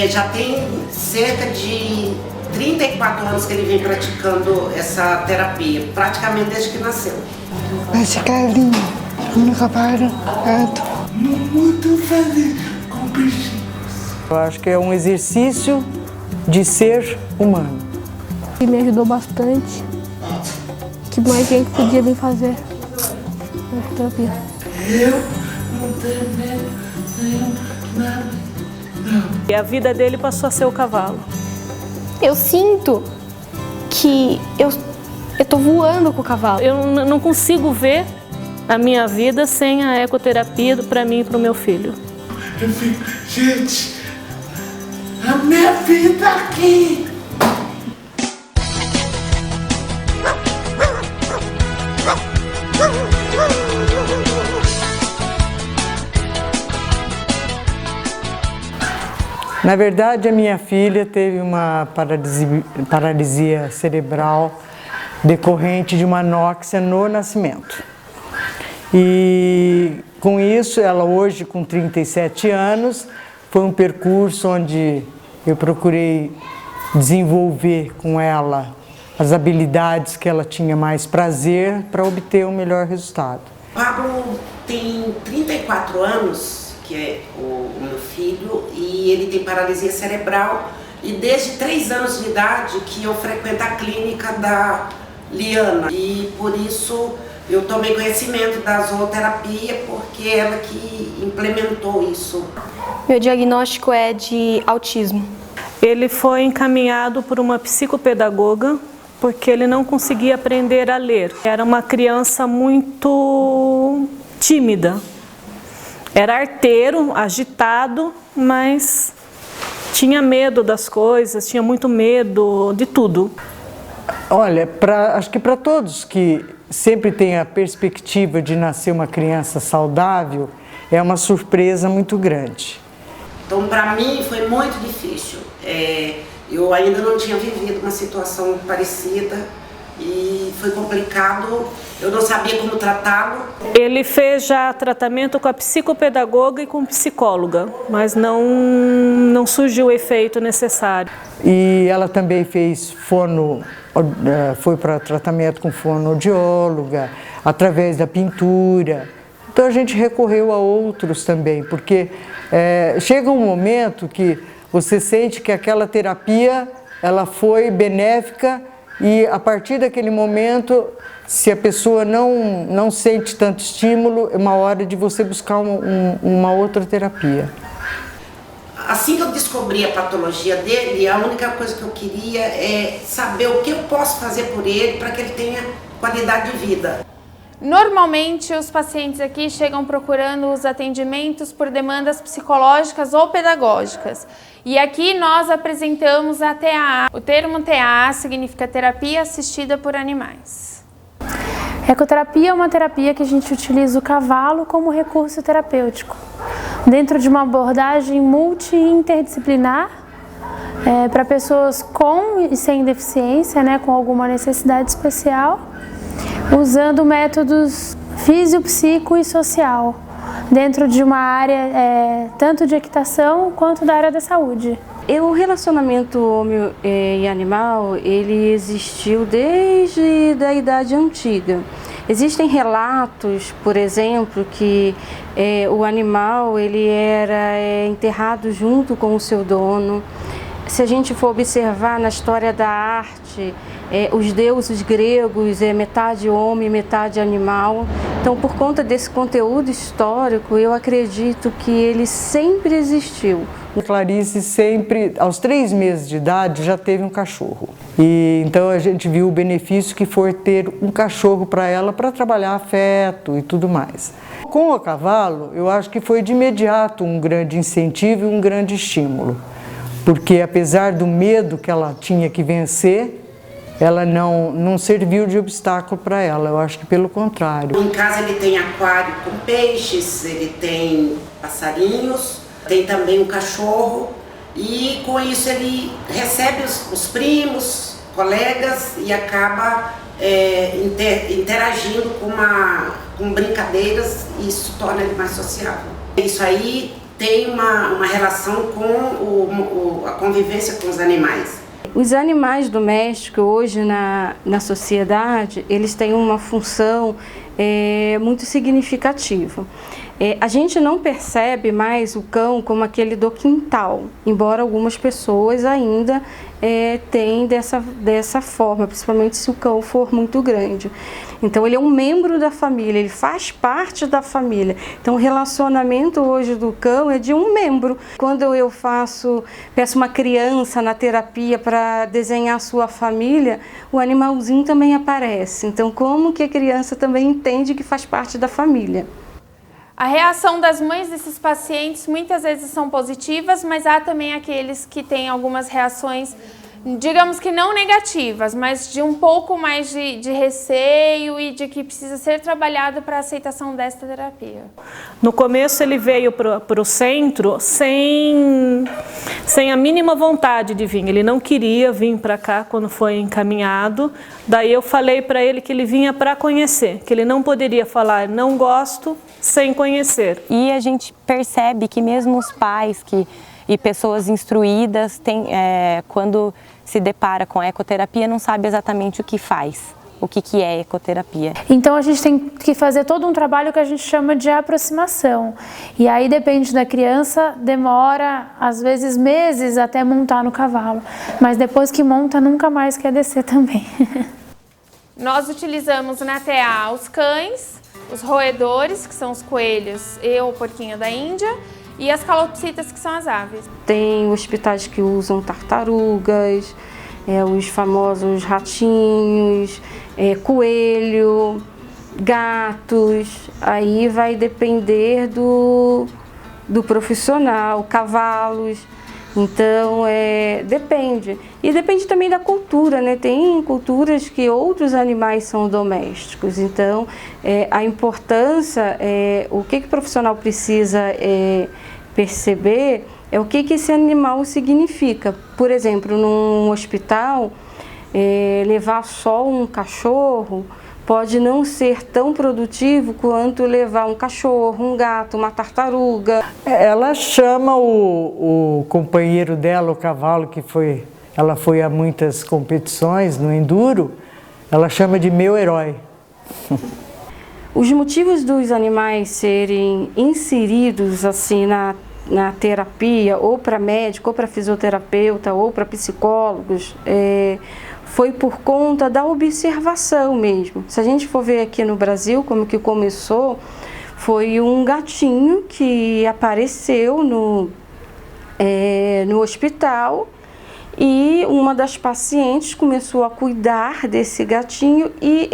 Já tem cerca de 34 anos que ele vem praticando essa terapia, praticamente desde que nasceu. Mas carinho, no cavalo, muito feliz com bichinhos. Eu acho que é um exercício de ser humano. E me ajudou bastante. Que mais gente podia vir fazer a terapia. Eu não tenho medo nenhum, nada. E a vida dele passou a ser o cavalo. Eu sinto que eu tô voando com o cavalo. Eu não consigo ver a minha vida sem a ecoterapia para mim e para o meu filho. Eu fico, gente, a minha vida aqui. Na verdade, a minha filha teve uma paralisia cerebral decorrente de uma anóxia no nascimento. E com isso, ela hoje com 37 anos, foi um percurso onde eu procurei desenvolver com ela as habilidades que ela tinha mais prazer para obter um melhor resultado. Pablo tem 34 anos, que é o meu filho, e ele tem paralisia cerebral, e desde 3 anos de idade que eu frequento a clínica da Liana, e por isso eu tomei conhecimento da zooterapia, porque ela que implementou isso. Meu diagnóstico é de autismo. Ele foi encaminhado por uma psicopedagoga porque ele não conseguia aprender a ler. Era uma criança muito tímida. Era arteiro, agitado, mas tinha medo das coisas, tinha muito medo de tudo. Olha, acho que para todos que sempre têm a perspectiva de nascer uma criança saudável, é uma surpresa muito grande. Então, para mim, foi muito difícil. Eu ainda não tinha vivido uma situação parecida e foi complicado. Eu não sabia como tratá-lo. Ele fez já tratamento com a psicopedagoga e com psicóloga, mas não surgiu o efeito necessário. E ela também fez foi para tratamento com fonoaudióloga, através da pintura. Então a gente recorreu a outros também, porque chega um momento que você sente que aquela terapia ela foi benéfica e a partir daquele momento, se a pessoa não sente tanto estímulo, é uma hora de você buscar uma outra terapia. Assim que eu descobri a patologia dele, a única coisa que eu queria é saber o que eu posso fazer por ele para que ele tenha qualidade de vida. Normalmente, os pacientes aqui chegam procurando os atendimentos por demandas psicológicas ou pedagógicas. E aqui nós apresentamos a TAA. O termo TAA significa terapia assistida por animais. Ecoterapia é uma terapia que a gente utiliza o cavalo como recurso terapêutico, dentro de uma abordagem multi-interdisciplinar para pessoas com e sem deficiência, com alguma necessidade especial, usando métodos físio, psico e social, dentro de uma área tanto de equitação quanto da área da saúde. O relacionamento homem e animal, ele existiu desde a idade antiga. Existem relatos, por exemplo, que o animal ele era enterrado junto com o seu dono. Se a gente for observar na história da arte, os deuses gregos metade homem, metade animal. Então, por conta desse conteúdo histórico, eu acredito que ele sempre existiu. A Clarice sempre, aos 3 meses de idade, já teve um cachorro. E então a gente viu o benefício que foi ter um cachorro para ela, para trabalhar afeto e tudo mais. Com o cavalo, eu acho que foi de imediato um grande incentivo e um grande estímulo. Porque apesar do medo que ela tinha que vencer, ela não serviu de obstáculo para ela, eu acho que pelo contrário. Em casa ele tem aquário com peixes, ele tem passarinhos, tem também um cachorro e com isso ele recebe os primos, colegas e acaba interagindo com brincadeiras e isso torna ele mais sociável. Isso aí tem uma relação com a convivência com os animais. Os animais domésticos hoje na sociedade, eles têm uma função muito significativa. A gente não percebe mais o cão como aquele do quintal, embora algumas pessoas ainda tenham dessa forma, principalmente se o cão for muito grande. Então ele é um membro da família, ele faz parte da família. Então o relacionamento hoje do cão é de um membro. Quando eu peço uma criança na terapia para desenhar a sua família, o animalzinho também aparece. Então como que a criança também entende que faz parte da família? A reação das mães desses pacientes muitas vezes são positivas, mas há também aqueles que têm algumas reações, digamos que não negativas, mas de um pouco mais de receio e de que precisa ser trabalhado para a aceitação desta terapia. No começo ele veio para o centro sem a mínima vontade de vir, ele não queria vir para cá quando foi encaminhado. Daí eu falei para ele que ele vinha para conhecer, que ele não poderia falar não gosto sem conhecer. E a gente percebe que mesmo os pais e pessoas instruídas quando se depara com a ecoterapia não sabe exatamente o que faz, o que é ecoterapia. Então a gente tem que fazer todo um trabalho que a gente chama de aproximação. E aí depende da criança, demora às vezes meses até montar no cavalo. Mas depois que monta nunca mais quer descer também. Nós utilizamos na TA os cães, os roedores, que são os coelhos e o porquinho da Índia, e as calopsitas, que são as aves. Tem hospitais que usam tartarugas, os famosos ratinhos, coelho, gatos. Aí vai depender do profissional, cavalos. Então, depende. E depende também da cultura, né? Tem culturas que outros animais são domésticos. Então, a importância, o que o profissional precisa perceber é o que esse animal significa. Por exemplo, num hospital, levar só um cachorro pode não ser tão produtivo quanto levar um cachorro, um gato, uma tartaruga. Ela chama o companheiro dela, o cavalo, ela foi a muitas competições no enduro, ela chama de meu herói. Os motivos dos animais serem inseridos assim na terapia, ou para médico, ou para fisioterapeuta, ou para psicólogos, foi por conta da observação mesmo. Se a gente for ver aqui no Brasil, como que começou, foi um gatinho que apareceu no hospital e uma das pacientes começou a cuidar desse gatinho e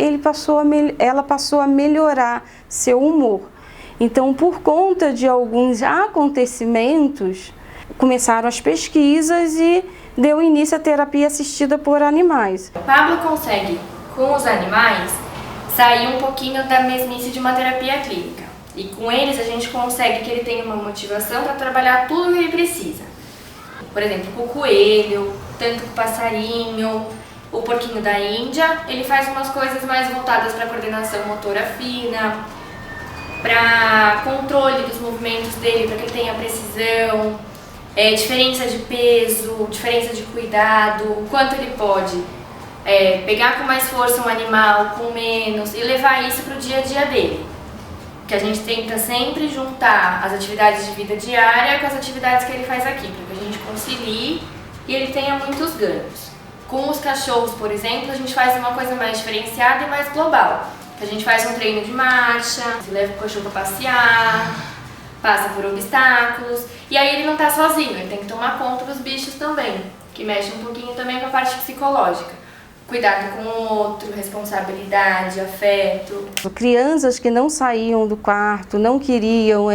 ela passou a melhorar seu humor. Então, por conta de alguns acontecimentos, começaram as pesquisas e deu início à terapia assistida por animais. O Pablo consegue, com os animais, sair um pouquinho da mesmice de uma terapia clínica. E com eles a gente consegue que ele tenha uma motivação para trabalhar tudo o que ele precisa. Por exemplo, com o coelho, tanto com o passarinho, o porquinho da Índia, ele faz umas coisas mais voltadas para coordenação motora fina, para controle dos movimentos dele, para que ele tenha precisão, diferença de peso, diferença de cuidado, o quanto ele pode pegar com mais força um animal, com menos, e levar isso para o dia a dia dele. Que a gente tenta sempre juntar as atividades de vida diária com as atividades que ele faz aqui, para que a gente concilie e ele tenha muitos ganhos. Com os cachorros, por exemplo, a gente faz uma coisa mais diferenciada e mais global. A gente faz um treino de marcha, leva o cachorro para passear, passa por obstáculos, e aí ele não está sozinho, ele tem que tomar conta dos bichos também, que mexe um pouquinho também com a parte psicológica. Cuidado com o outro, responsabilidade, afeto. Crianças que não saíam do quarto, não queriam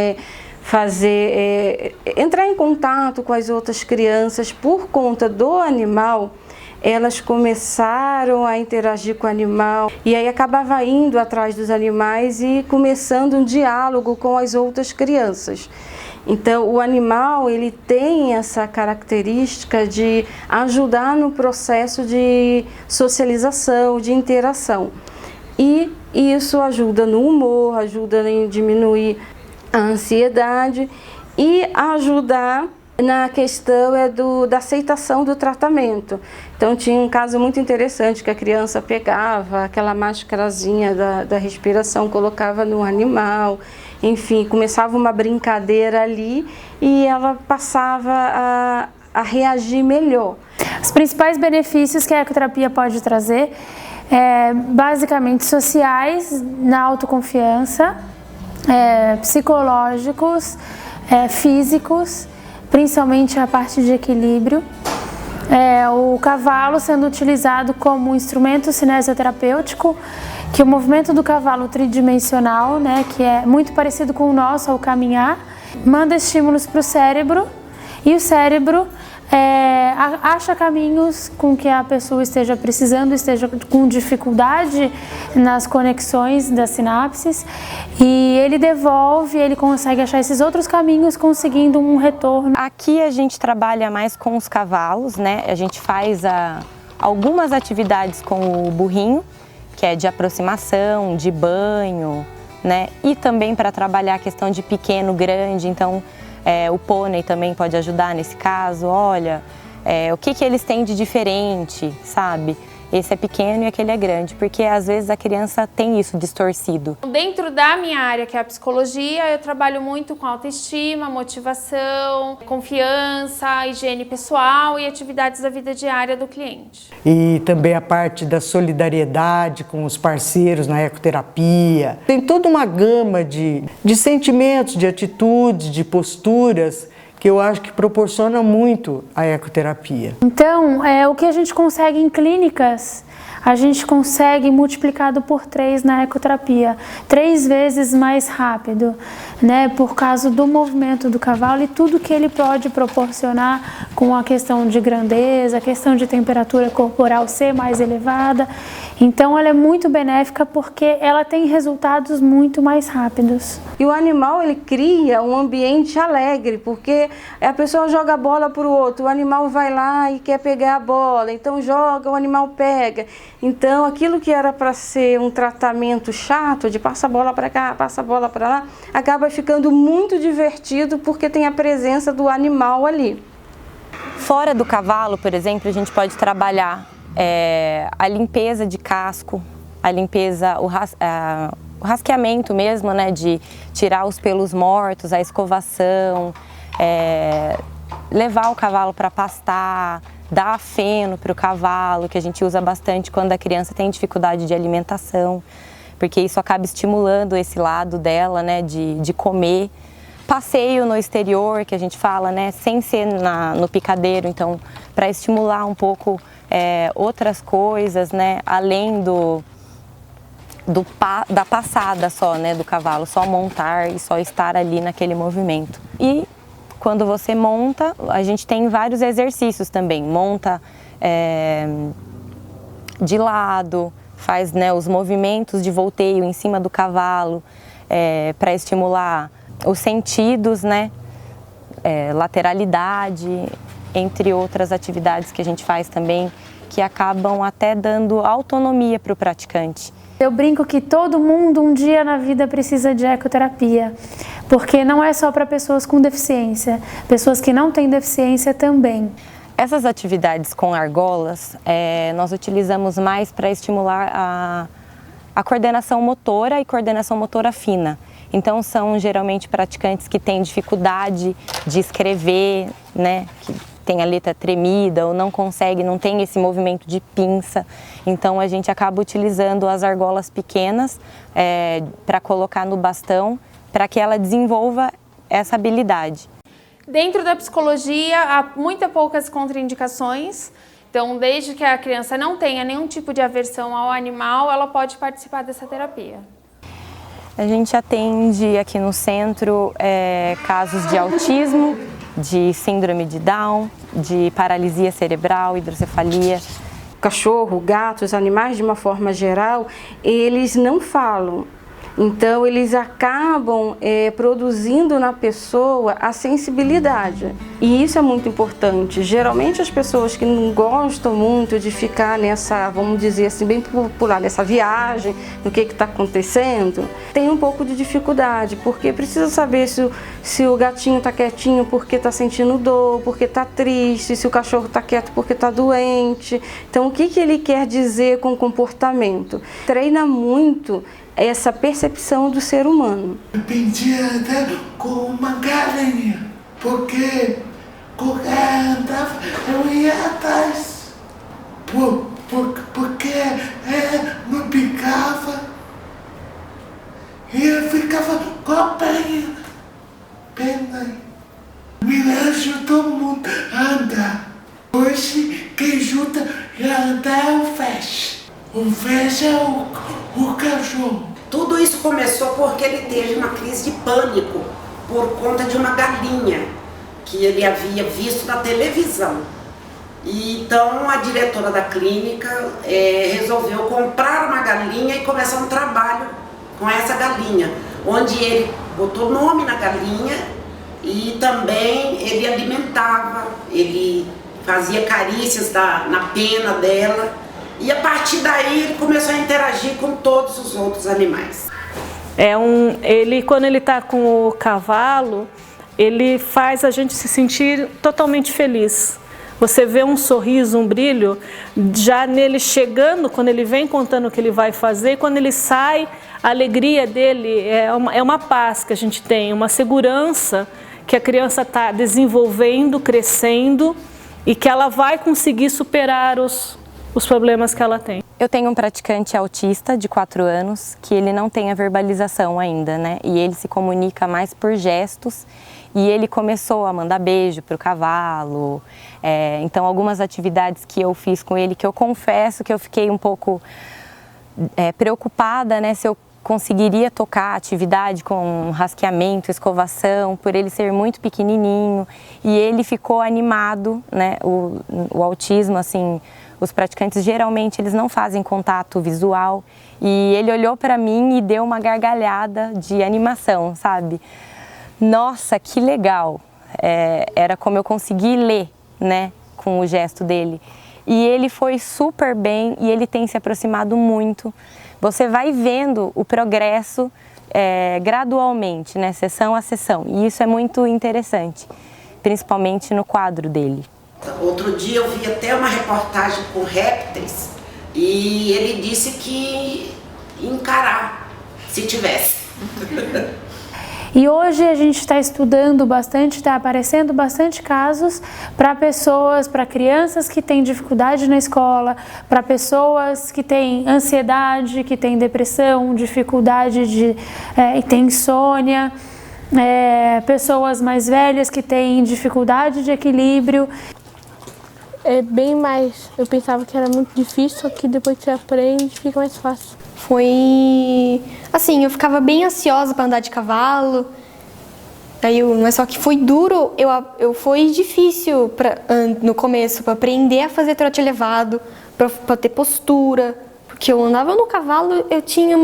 entrar em contato com as outras crianças por conta do animal, elas começaram a interagir com o animal e aí acabava indo atrás dos animais e começando um diálogo com as outras crianças. Então, o animal ele tem essa característica de ajudar no processo de socialização, de interação. E isso ajuda no humor, ajuda em diminuir a ansiedade e ajudar na questão da aceitação do tratamento. Então tinha um caso muito interessante que a criança pegava aquela máscarazinha da respiração, colocava no animal, enfim, começava uma brincadeira ali e ela passava a reagir melhor. Os principais benefícios que a ecoterapia pode trazer basicamente sociais, na autoconfiança, psicológicos, físicos, principalmente a parte de equilíbrio. O cavalo sendo utilizado como instrumento cinesioterapêutico, que o movimento do cavalo tridimensional, né, que é muito parecido com o nosso ao caminhar, manda estímulos para o cérebro e o cérebro acha caminhos com que a pessoa esteja precisando, esteja com dificuldade nas conexões das sinapses, e ele devolve, ele consegue achar esses outros caminhos, conseguindo um retorno. Aqui a gente trabalha mais com os cavalos, né? A gente faz algumas atividades com o burrinho, que é de aproximação, de banho, né? E também para trabalhar a questão de pequeno, grande, então o pônei também pode ajudar nesse caso. Olha, o que eles têm de diferente, sabe? Esse é pequeno e aquele é grande, porque às vezes a criança tem isso distorcido. Dentro da minha área, que é a psicologia, eu trabalho muito com autoestima, motivação, confiança, higiene pessoal e atividades da vida diária do cliente. E também a parte da solidariedade com os parceiros na ecoterapia. Tem toda uma gama de sentimentos, de atitudes, de posturas que eu acho que proporciona muito a ecoterapia. Então, o que a gente consegue em clínicas, a gente consegue multiplicado por 3 na ecoterapia, 3 vezes mais rápido, né, por causa do movimento do cavalo e tudo que ele pode proporcionar com a questão de grandeza, a questão de temperatura corporal ser mais elevada. Então ela é muito benéfica porque ela tem resultados muito mais rápidos. E o animal, ele cria um ambiente alegre, porque a pessoa joga a bola para o outro, o animal vai lá e quer pegar a bola, então joga, o animal pega. Então aquilo que era para ser um tratamento chato, de passa a bola para cá, passa a bola para lá, acaba ficando muito divertido porque tem a presença do animal ali. Fora do cavalo, por exemplo, a gente pode trabalhar a limpeza de casco, a limpeza, o rasqueamento mesmo, né, de tirar os pelos mortos, a escovação, levar o cavalo para pastar, dar feno para o cavalo, que a gente usa bastante quando a criança tem dificuldade de alimentação, porque isso acaba estimulando esse lado dela, né, de comer. Passeio no exterior, que a gente fala, né, sem ser no picadeiro, então para estimular um pouco outras coisas, né, além da passada só, né, do cavalo, só montar e só estar ali naquele movimento. E quando você monta, a gente tem vários exercícios também, monta de lado, faz, né, os movimentos de volteio em cima do cavalo para estimular os sentidos, né, lateralidade, entre outras atividades que a gente faz também, que acabam até dando autonomia para o praticante. Eu brinco que todo mundo um dia na vida precisa de ecoterapia, porque não é só para pessoas com deficiência, pessoas que não têm deficiência também. Essas atividades com argolas, nós utilizamos mais para estimular a coordenação motora e coordenação motora fina. Então são geralmente praticantes que têm dificuldade de escrever, né, que tem a letra tremida ou não consegue, não tem esse movimento de pinça. Então a gente acaba utilizando as argolas pequenas para colocar no bastão, para que ela desenvolva essa habilidade. Dentro da psicologia há muito poucas contraindicações. Então, desde que a criança não tenha nenhum tipo de aversão ao animal, ela pode participar dessa terapia. A gente atende aqui no centro casos de autismo, de síndrome de Down, de paralisia cerebral, hidrocefalia. O cachorro, o gato, os animais de uma forma geral, eles não falam. Então, eles acabam produzindo na pessoa a sensibilidade. E isso é muito importante. Geralmente, as pessoas que não gostam muito de ficar nessa, vamos dizer assim, bem popular, nessa viagem, no que está acontecendo, tem um pouco de dificuldade, porque precisa saber se o gatinho está quietinho porque está sentindo dor, porque está triste, se o cachorro está quieto porque está doente. Então, o que ele quer dizer com o comportamento? Treina muito essa percepção do ser humano. Eu aprendi a andar com uma galinha, porque quando ela andava, eu ia atrás, porque ela não picava, e eu ficava com a pena. Me ajudou muito a andar. Hoje, quem ajuda a andar é o Fecha. O Fecha é o cachorro. Tudo isso começou porque ele teve uma crise de pânico por conta de uma galinha que ele havia visto na televisão. E então a diretora da clínica resolveu comprar uma galinha e começar um trabalho com essa galinha, onde ele botou nome na galinha e também ele alimentava, ele fazia carícias na pena dela. E a partir daí ele começou a interagir com todos os outros animais. Quando ele está com o cavalo, ele faz a gente se sentir totalmente feliz. Você vê um sorriso, um brilho, já nele chegando, quando ele vem contando o que ele vai fazer, e quando ele sai, a alegria dele é uma paz que a gente tem, uma segurança que a criança está desenvolvendo, crescendo e que ela vai conseguir superar os problemas que ela tem. Eu tenho um praticante autista de 4 anos que ele não tem a verbalização ainda, né? E ele se comunica mais por gestos e ele começou a mandar beijo para o cavalo. Então, algumas atividades que eu fiz com ele, que eu confesso que eu fiquei um pouco preocupada, né? Se eu conseguiria tocar a atividade com rasqueamento, escovação, por ele ser muito pequenininho. E ele ficou animado, né? O autismo, assim, os praticantes geralmente eles não fazem contato visual e ele olhou para mim e deu uma gargalhada de animação, sabe? Nossa, que legal! Era como eu consegui ler, né, com o gesto dele. E ele foi super bem e ele tem se aproximado muito. Você vai vendo o progresso gradualmente, né, sessão a sessão. E isso é muito interessante, principalmente no quadro dele. Outro dia eu vi até uma reportagem com répteis e ele disse que ia encarar, se tivesse. E hoje a gente está estudando bastante, está aparecendo bastante casos para pessoas, para crianças que têm dificuldade na escola, para pessoas que têm ansiedade, que têm depressão, dificuldade e têm insônia, pessoas mais velhas que têm dificuldade de equilíbrio. É bem mais, eu pensava que era muito difícil, só que depois que você aprende fica mais fácil. Foi assim, eu ficava bem ansiosa para andar de cavalo. Mas só que foi duro, foi difícil no começo para aprender a fazer trote elevado, para ter postura, porque eu andava no cavalo, eu tinha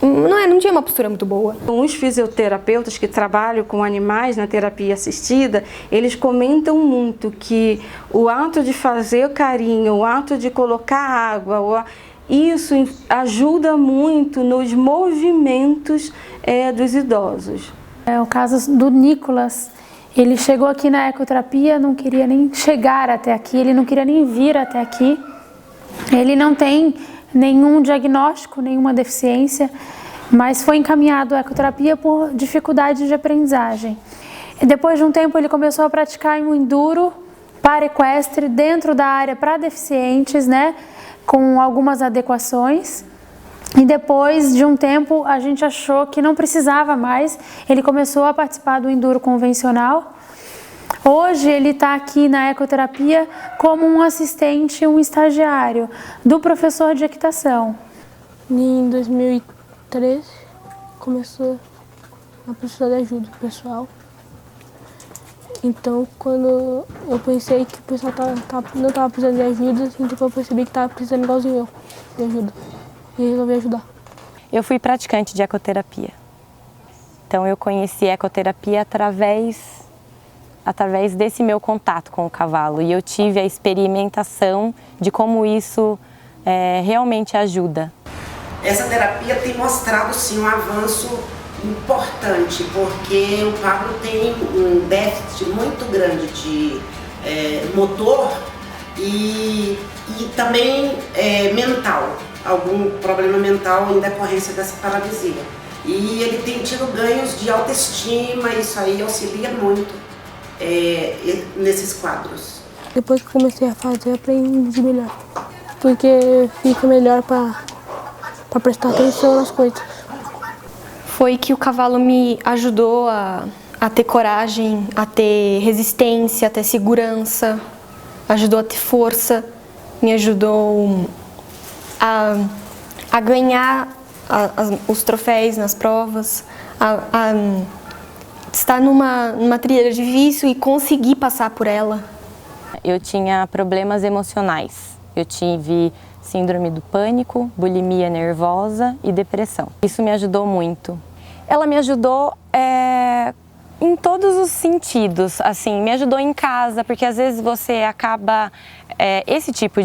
não tinha uma postura muito boa. Os fisioterapeutas que trabalham com animais na terapia assistida, eles comentam muito que o ato de fazer o carinho, o ato de colocar água, isso ajuda muito nos movimentos dos idosos. O caso do Nicolas, ele chegou aqui na ecoterapia, não queria nem chegar até aqui, ele não queria nem vir até aqui. Ele não tem nenhum diagnóstico, nenhuma deficiência, mas foi encaminhado à ecoterapia por dificuldade de aprendizagem. E depois de um tempo ele começou a praticar um enduro para-equestre dentro da área para deficientes, né, com algumas adequações. E depois de um tempo a gente achou que não precisava mais, ele começou a participar do enduro convencional. Hoje ele está aqui na ecoterapia como um assistente, um estagiário do professor de equitação. Em 2013 começou a precisar de ajuda do pessoal. Então quando eu pensei que o pessoal não estava precisando de ajuda, então eu percebi que estava precisando igualzinho eu de ajuda. E resolvi ajudar. Eu fui praticante de ecoterapia. Então eu conheci a ecoterapia através desse meu contato com o cavalo. E eu tive a experimentação de como isso realmente ajuda. Essa terapia tem mostrado sim um avanço importante, porque o Pablo tem um déficit muito grande de motor e também mental, algum problema mental em decorrência dessa paralisia. E ele tem tido ganhos de autoestima, isso aí auxilia muito nesses quadros. Depois que comecei a fazer, aprendi melhor, porque fica melhor para prestar atenção nas coisas. Foi que o cavalo me ajudou a ter coragem, a ter resistência, a ter segurança, ajudou a ter força, me ajudou a ganhar os troféus nas provas, a estar numa trilha difícil e conseguir passar por ela. Eu tinha problemas emocionais. Eu tive síndrome do pânico, bulimia nervosa e depressão. Isso me ajudou muito. Ela me ajudou em todos os sentidos, assim, me ajudou em casa, porque às vezes você acaba, esse tipo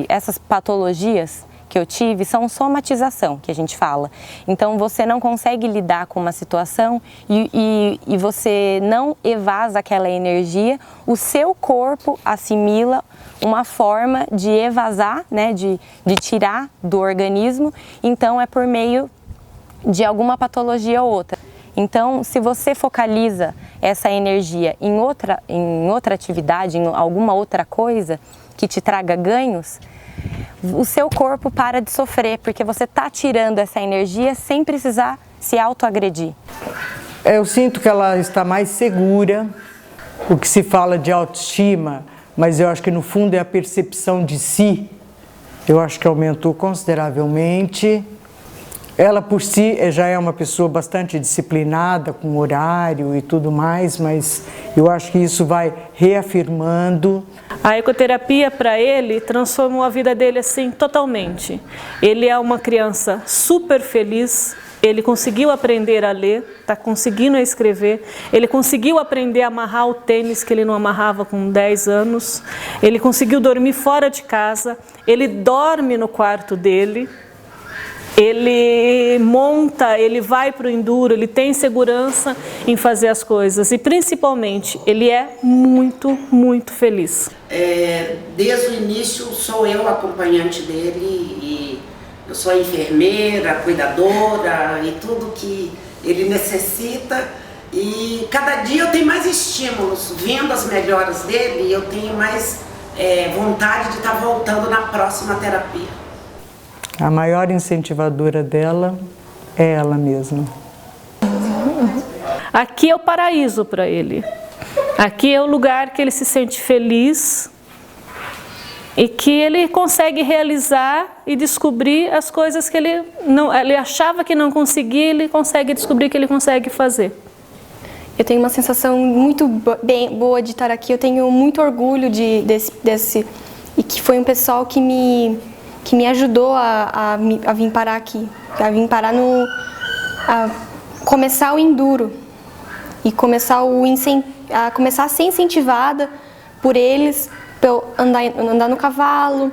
essas patologias que eu tive são somatização, que a gente fala. Então você não consegue lidar com uma situação e você não evasa aquela energia, o seu corpo assimila uma forma de evasar, né, de tirar do organismo, então é por meio de alguma patologia ou outra. Então, se você focaliza essa energia em outra atividade, em alguma outra coisa que te traga ganhos, o seu corpo para de sofrer, porque você está tirando essa energia sem precisar se autoagredir. Eu sinto que ela está mais segura, o que se fala de autoestima, mas eu acho que no fundo é a percepção de si, eu acho que aumentou consideravelmente. Ela por si já é uma pessoa bastante disciplinada, com horário e tudo mais, mas eu acho que isso vai reafirmando. A ecoterapia para ele transformou a vida dele assim totalmente. Ele é uma criança super feliz, ele conseguiu aprender a ler, está conseguindo escrever, ele conseguiu aprender a amarrar o tênis que ele não amarrava com 10 anos, ele conseguiu dormir fora de casa, ele dorme no quarto dele. Ele monta, ele vai para o enduro, ele tem segurança em fazer as coisas e principalmente ele é muito, muito feliz. Desde o início sou eu acompanhante dele e eu sou a enfermeira, cuidadora e tudo que ele necessita e cada dia eu tenho mais estímulos, vendo as melhoras dele eu tenho mais vontade de estar voltando na próxima terapia. A maior incentivadora dela é ela mesma. Aqui é o paraíso para ele. Aqui é o lugar que ele se sente feliz e que ele consegue realizar e descobrir as coisas que ele achava que não conseguia, ele consegue descobrir que ele consegue fazer. Eu tenho uma sensação muito boa de estar aqui, eu tenho muito orgulho desse e que foi um pessoal que me ajudou a vir parar aqui, a vir parar a começar o enduro e começar a ser incentivada por eles, para eu andar no cavalo,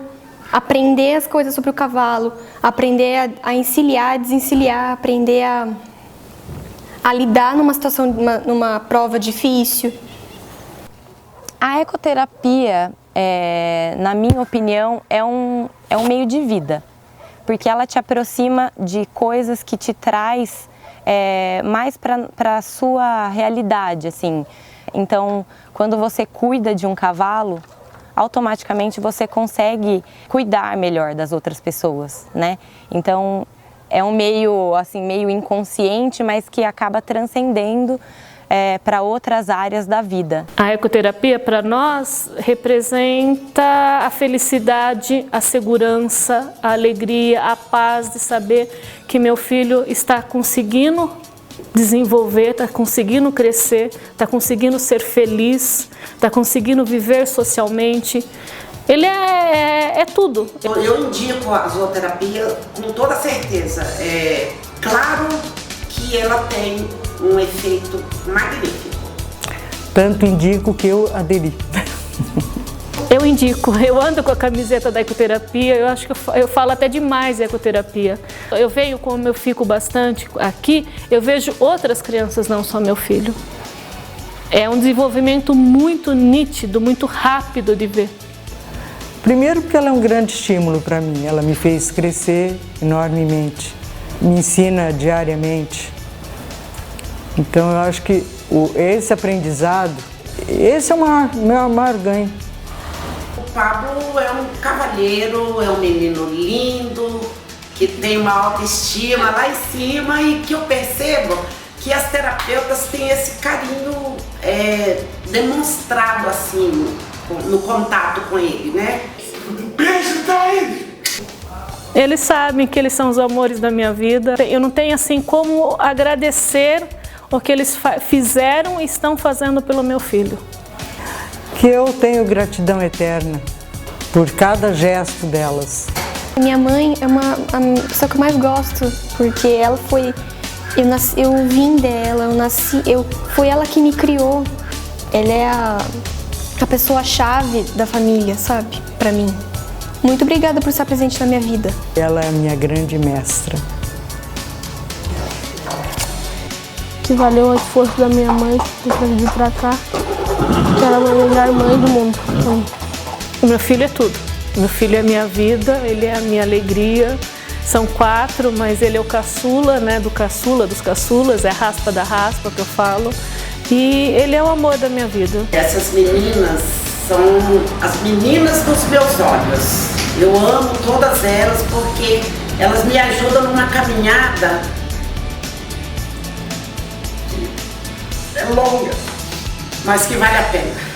aprender as coisas sobre o cavalo, aprender a encilhar, desencilhar, aprender a lidar numa situação, numa prova difícil. A ecoterapia, na minha opinião, é um meio de vida, porque ela te aproxima de coisas que te traz mais para a sua realidade, assim. Então, quando você cuida de um cavalo, automaticamente você consegue cuidar melhor das outras pessoas, né? Então, é um meio, assim, meio inconsciente, mas que acaba transcendendo para outras áreas da vida. A ecoterapia para nós representa a felicidade, a segurança, a alegria, a paz de saber que meu filho está conseguindo desenvolver, está conseguindo crescer, está conseguindo ser feliz, está conseguindo viver socialmente. Ele é tudo. Eu indico a zooterapia com toda certeza. É claro que ela tem um efeito magnífico. Tanto indico que eu aderi. Eu indico, eu ando com a camiseta da ecoterapia, eu acho que eu falo até demais de ecoterapia. Eu venho, como eu fico bastante aqui, eu vejo outras crianças, não só meu filho. É um desenvolvimento muito nítido, muito rápido de ver. Primeiro porque ela é um grande estímulo para mim, ela me fez crescer enormemente, me ensina diariamente. Então eu acho que esse aprendizado, esse é o meu maior ganho. O Pablo é um cavalheiro, é um menino lindo, que tem uma autoestima lá em cima e que eu percebo que as terapeutas têm esse carinho demonstrado assim, no contato com ele, né? Beijo daí! Eles sabem que eles são os amores da minha vida. Eu não tenho assim como agradecer o que eles fizeram e estão fazendo pelo meu filho. Que eu tenho gratidão eterna por cada gesto delas. Minha mãe é a pessoa que eu mais gosto, porque ela foi... Eu vim dela, eu nasci... Foi ela que me criou. Ela é a pessoa-chave da família, sabe? Pra mim. Muito obrigada por estar presente na minha vida. Ela é a minha grande mestra. Que valeu o esforço da minha mãe ter trazido pra cá. Que ela é a melhor mãe do mundo. O meu filho é tudo. Meu filho é a minha vida, ele é a minha alegria. São 4, mas ele é o caçula, né? Dos caçulas, é a raspa da raspa que eu falo. E ele é o amor da minha vida. Essas meninas são as meninas dos meus olhos. Eu amo todas elas porque elas me ajudam numa caminhada longa, mas que vale a pena.